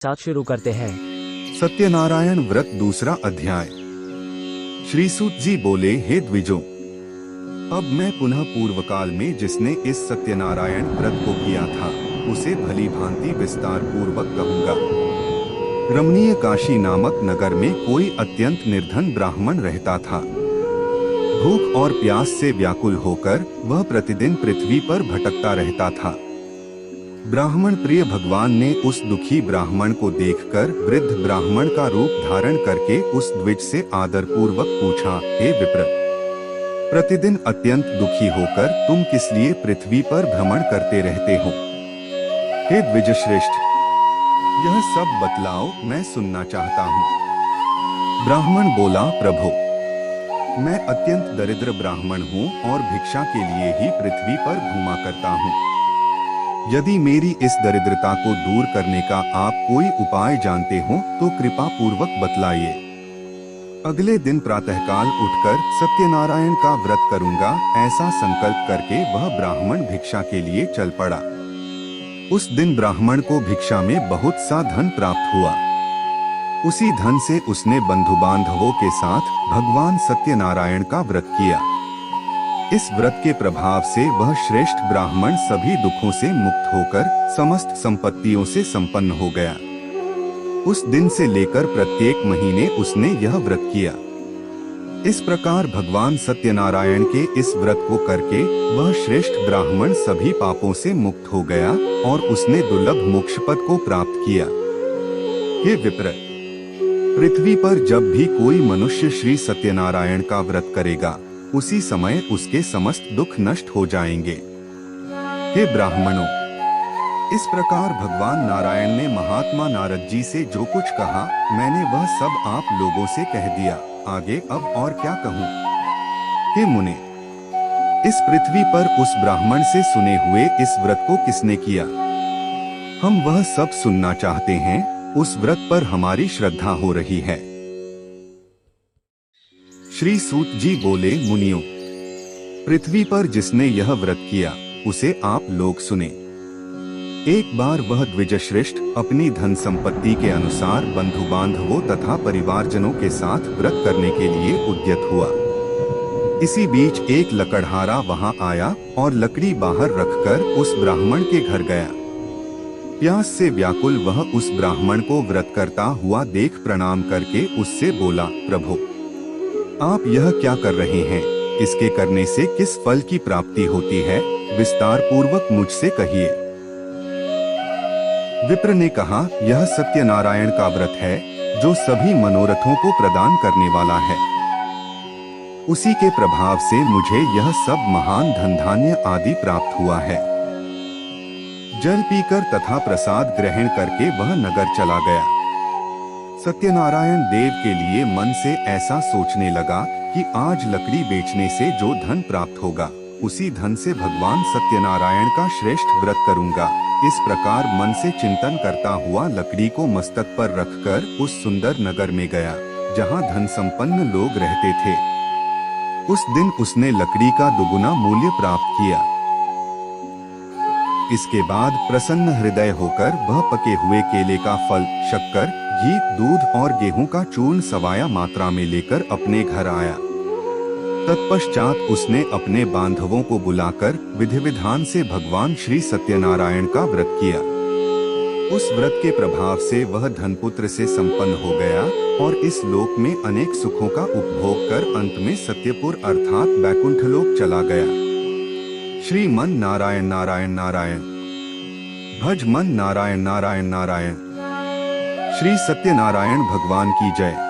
साथ शुरू करते हैं। सत्यनारायण व्रत दूसरा अध्याय। श्री सूत जी बोले, हे द्विजों, अब मैं पुनः पूर्व काल में जिसने इस सत्यनारायण व्रत को किया था उसे भली भांति विस्तार पूर्वक कहूँगा। रमणीय काशी नामक नगर में कोई अत्यंत निर्धन ब्राह्मण रहता था। भूख और प्यास से व्याकुल होकर वह प्रतिदिन पृथ्वी पर भटकता रहता था। ब्राह्मण प्रिय भगवान ने उस दुखी ब्राह्मण को देखकर वृद्ध ब्राह्मण का रूप धारण करके उस द्विज से आदर पूर्वक पूछा, हे विप्र, प्रतिदिन अत्यंत दुखी होकर तुम किस लिए पृथ्वी पर भ्रमण करते रहते हो? हे द्विज श्रेष्ठ, यह सब बतलाओ, मैं सुनना चाहता हूँ। ब्राह्मण बोला, प्रभो, मैं अत्यंत दरिद्र ब्राह्मण हूँ और भिक्षा के लिए ही पृथ्वी पर घूमा करता हूँ। यदि मेरी इस दरिद्रता को दूर करने का आप कोई उपाय जानते हो तो कृपा पूर्वक बतलाइए। अगले दिन प्रातःकाल उठकर सत्यनारायण का व्रत करूंगा, ऐसा संकल्प करके वह ब्राह्मण भिक्षा के लिए चल पड़ा। उस दिन ब्राह्मण को भिक्षा में बहुत सा धन प्राप्त हुआ। उसी धन से उसने बंधु बांधवों के साथ भगवान सत्यनारायण का व्रत किया। इस व्रत के प्रभाव से वह श्रेष्ठ ब्राह्मण सभी दुखों से मुक्त होकर समस्त संपत्तियों से संपन्न हो गया। उस दिन से लेकर प्रत्येक महीने उसने यह व्रत किया। इस प्रकार भगवान सत्यनारायण के इस व्रत को करके वह श्रेष्ठ ब्राह्मण सभी पापों से मुक्त हो गया और उसने दुर्लभ मोक्ष पद को प्राप्त किया। हे विप्र, पृथ्वी पर जब भी कोई मनुष्य श्री सत्यनारायण का व्रत करेगा उसी समय उसके समस्त दुख नष्ट हो जाएंगे। हे ब्राह्मणों, इस प्रकार भगवान नारायण ने महात्मा नारद जी से जो कुछ कहा मैंने वह सब आप लोगों से कह दिया। आगे अब और क्या कहूँ? हे मुने, इस पृथ्वी पर उस ब्राह्मण से सुने हुए इस व्रत को किसने किया? हम वह सब सुनना चाहते हैं। उस व्रत पर हमारी श्रद्धा हो रही है। श्री सूत जी बोले, मुनियों, पृथ्वी पर जिसने यह व्रत किया उसे आप लोग सुने। एक बार वह द्विज श्रेष्ठ अपनी धन संपत्ति के अनुसार बंधु बांधवों तथा परिवारजनों के साथ व्रत करने के लिए उद्यत हुआ। इसी बीच एक लकड़हारा वहां आया और लकड़ी बाहर रखकर उस ब्राह्मण के घर गया। प्यास से व्याकुल वह उस ब्राह्मण को व्रत करता हुआ देख प्रणाम करके उससे बोला, प्रभु, आप यह क्या कर रहे हैं? इसके करने से किस फल की प्राप्ति होती है? विस्तार पूर्वक मुझसे कहिए। विप्र ने कहा, यह सत्यनारायण का व्रत है जो सभी मनोरथों को प्रदान करने वाला है। उसी के प्रभाव से मुझे यह सब महान धन धान्य आदि प्राप्त हुआ है। जल पीकर तथा प्रसाद ग्रहण करके वह नगर चला गया। सत्यनारायण देव के लिए मन से ऐसा सोचने लगा कि आज लकड़ी बेचने से जो धन प्राप्त होगा उसी धन से भगवान सत्यनारायण का श्रेष्ठ व्रत करूंगा। इस प्रकार मन से चिंतन करता हुआ लकड़ी को मस्तक पर रखकर उस सुंदर नगर में गया जहां धन संपन्न लोग रहते थे। उस दिन उसने लकड़ी का दुगुना मूल्य प्राप्त किया। इसके बाद प्रसन्न हृदय होकर वह पके हुए केले का फल, शक्कर, घी, दूध और गेहूं का चूर्ण सवाया मात्रा में लेकर अपने घर आया। तत्पश्चात उसने अपने बांधवों को बुलाकर विधि विधान से भगवान श्री सत्यनारायण का व्रत किया। उस व्रत के प्रभाव से वह धनपुत्र से संपन्न हो गया और इस लोक में अनेक सुखों का उपभोग कर अंत में सत्यपुर अर्थात बैकुंठ लोक चला गया। श्रीमन नारायण नारायण नारायण, भज मन नारायण नारायण नारायण। श्री सत्यनारायण भगवान की जय।